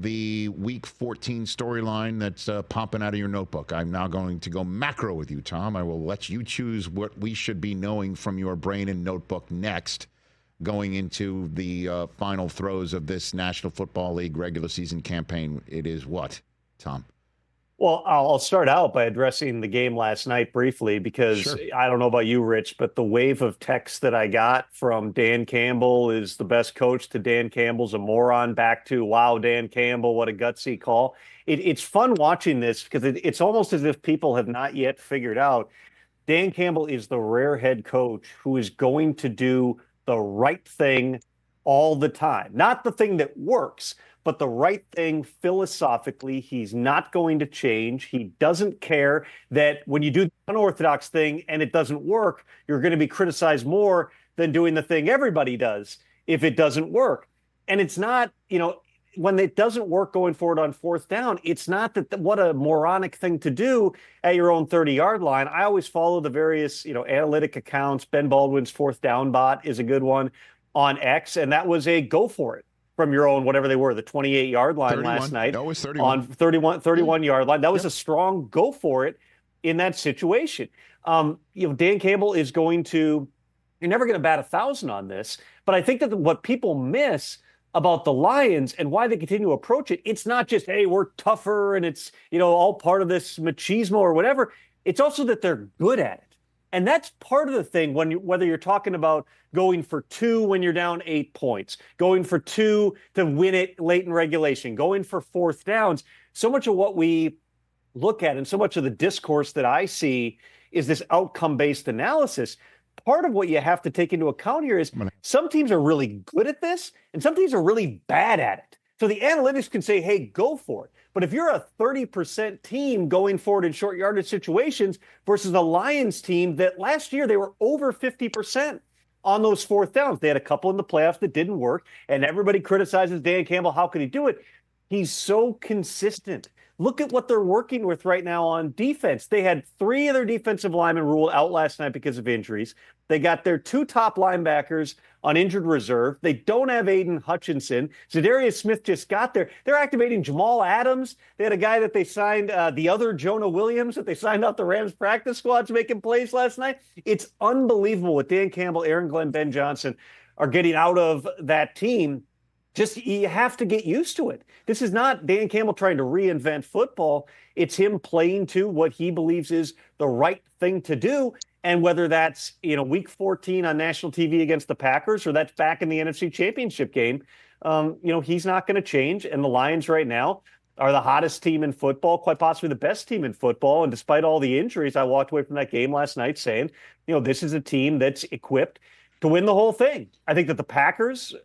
the Week 14 storyline that's popping out of your notebook? I'm now going to go macro with you, Tom. I will let you choose what we should be knowing from your brain and notebook next, going into the final throes of this National Football League regular season campaign. It is what, Tom? Well, I'll start out by addressing the game last night briefly because Sure. I don't know about you, Rich, but the wave of texts that I got from Dan Campbell is the best coach to Dan Campbell's a moron back to, wow, Dan Campbell, what a gutsy call. It's fun watching this because it's almost as if people have not yet figured out Dan Campbell is the rare head coach who is going to do the right thing all the time. Not the thing that works, but the right thing philosophically. He's not going to change. He doesn't care that when you do the unorthodox thing and it doesn't work, you're going to be criticized more than doing the thing everybody does if it doesn't work. And it's not, when it doesn't work going forward on fourth down, it's not that what a moronic thing to do at your own 30-yard line. I always follow the various, analytic accounts. Ben Baldwin's fourth down bot is a good one on X, and that was a go for it from your own, whatever they were, the 28-yard line 31. last night. That was 31. On 31-yard line. That was a strong go for it in that situation. Dan Campbell is going to, you're never going to bat 1,000 on this, but I think that what people miss about the Lions and why they continue to approach it, it's not just, hey, we're tougher and it's, all part of this machismo or whatever. It's also that they're good at it. And that's part of the thing whether you're talking about going for 2 when you're down 8 points, going for 2 to win it late in regulation, going for fourth downs. So much of what we look at and so much of the discourse that I see is this outcome-based analysis. Part of what you have to take into account here is some teams are really good at this and some teams are really bad at it. So the analytics can say, hey, go for it. But if you're a 30% team going forward in short yardage situations versus a Lions team that last year they were over 50% on those fourth downs. They had a couple in the playoffs that didn't work, and everybody criticizes Dan Campbell. How could he do it? He's so consistent. Look at what they're working with right now on defense. They had 3 of their defensive linemen ruled out last night because of injuries. They got their 2 top linebackers on injured reserve. They don't have Aiden Hutchinson. Zadarius Smith just got there. They're activating Jamal Adams. They had a guy that they signed, the other Jonah Williams, that they signed out the Rams practice squads making plays last night. It's unbelievable what Dan Campbell, Aaron Glenn, Ben Johnson are getting out of that team. Just you have to get used to it. This is not Dan Campbell trying to reinvent football. It's him playing to what he believes is the right thing to do. And whether that's, week 14 on national TV against the Packers or that's back in the NFC Championship game, he's not going to change. And the Lions right now are the hottest team in football, quite possibly the best team in football. And despite all the injuries, I walked away from that game last night saying, this is a team that's equipped to win the whole thing. I think that the Packers,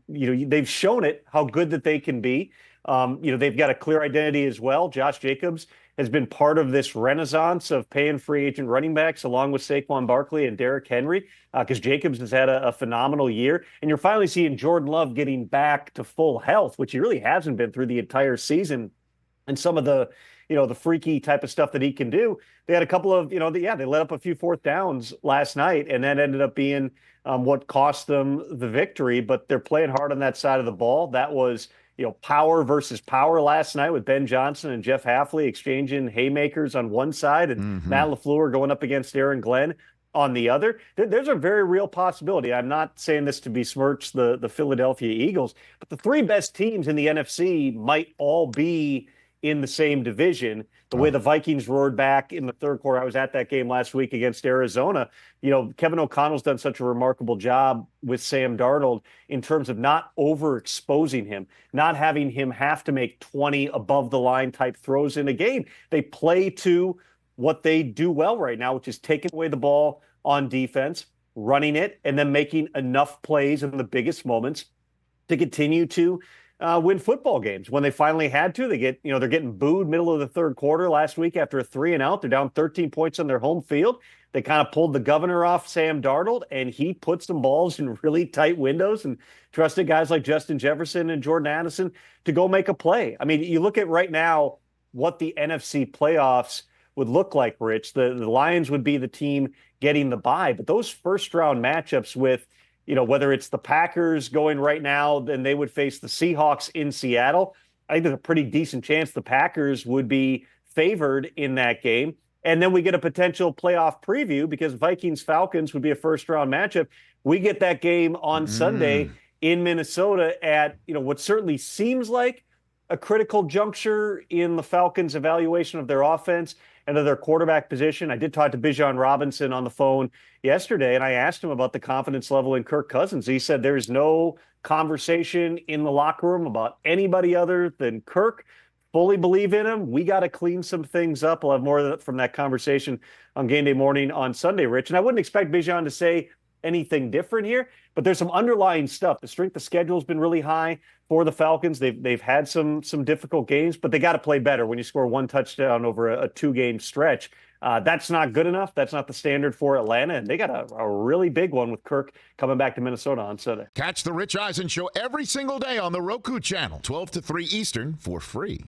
they've shown it how good that they can be. They've got a clear identity as well. Josh Jacobs has been part of this renaissance of paying free agent running backs along with Saquon Barkley and Derrick Henry because Jacobs has had a phenomenal year. And you're finally seeing Jordan Love getting back to full health, which he really hasn't been through the entire season. And some of the freaky type of stuff that he can do. They had a couple of, they let up a few fourth downs last night, and that ended up being what cost them the victory. But they're playing hard on that side of the ball. That was, power versus power last night with Ben Johnson and Jeff Hafley exchanging haymakers on one side and Matt LaFleur going up against Aaron Glenn on the other. There's a very real possibility. I'm not saying this to besmirch the Philadelphia Eagles, but the 3 best teams in the NFC might all be in the same division. The way the Vikings roared back in the third quarter, I was at that game last week against Arizona. Kevin O'Connell's done such a remarkable job with Sam Darnold in terms of not overexposing him, not having him have to make 20 above the line type throws in a game. They play to what they do well right now, which is taking away the ball on defense, running it, and then making enough plays in the biggest moments to continue to win football games. When they finally had to, they're getting booed middle of the third quarter last week after a 3-and-out. They're down 13 points on their home field. They kind of pulled the governor off Sam Darnold, and he put some balls in really tight windows and trusted guys like Justin Jefferson and Jordan Addison to go make a play. I mean, you look at right now what the NFC playoffs would look like, Rich. The Lions would be the team getting the bye, but those first-round matchups with whether it's the Packers going right now, then they would face the Seahawks in Seattle. I think there's a pretty decent chance the Packers would be favored in that game. And then we get a potential playoff preview because Vikings-Falcons would be a first-round matchup. We get that game on Sunday in Minnesota at, what certainly seems like a critical juncture in the Falcons' evaluation of their offense and of their quarterback position. I did talk to Bijan Robinson on the phone yesterday, and I asked him about the confidence level in Kirk Cousins. He said there's no conversation in the locker room about anybody other than Kirk. Fully believe in him. We got to clean some things up. We'll have more from that conversation on game day morning on Sunday, Rich. And I wouldn't expect Bijan to say anything different here, but there's some underlying stuff. The strength of schedule has been really high for the Falcons. They've had some difficult games, but they got to play better when you score one touchdown over a 2-game stretch. That's not good enough. That's not the standard for Atlanta, and they got a really big one with Kirk coming back to Minnesota on Sunday. Catch the Rich Eisen Show every single day on the Roku Channel, 12 to 3 Eastern, for free.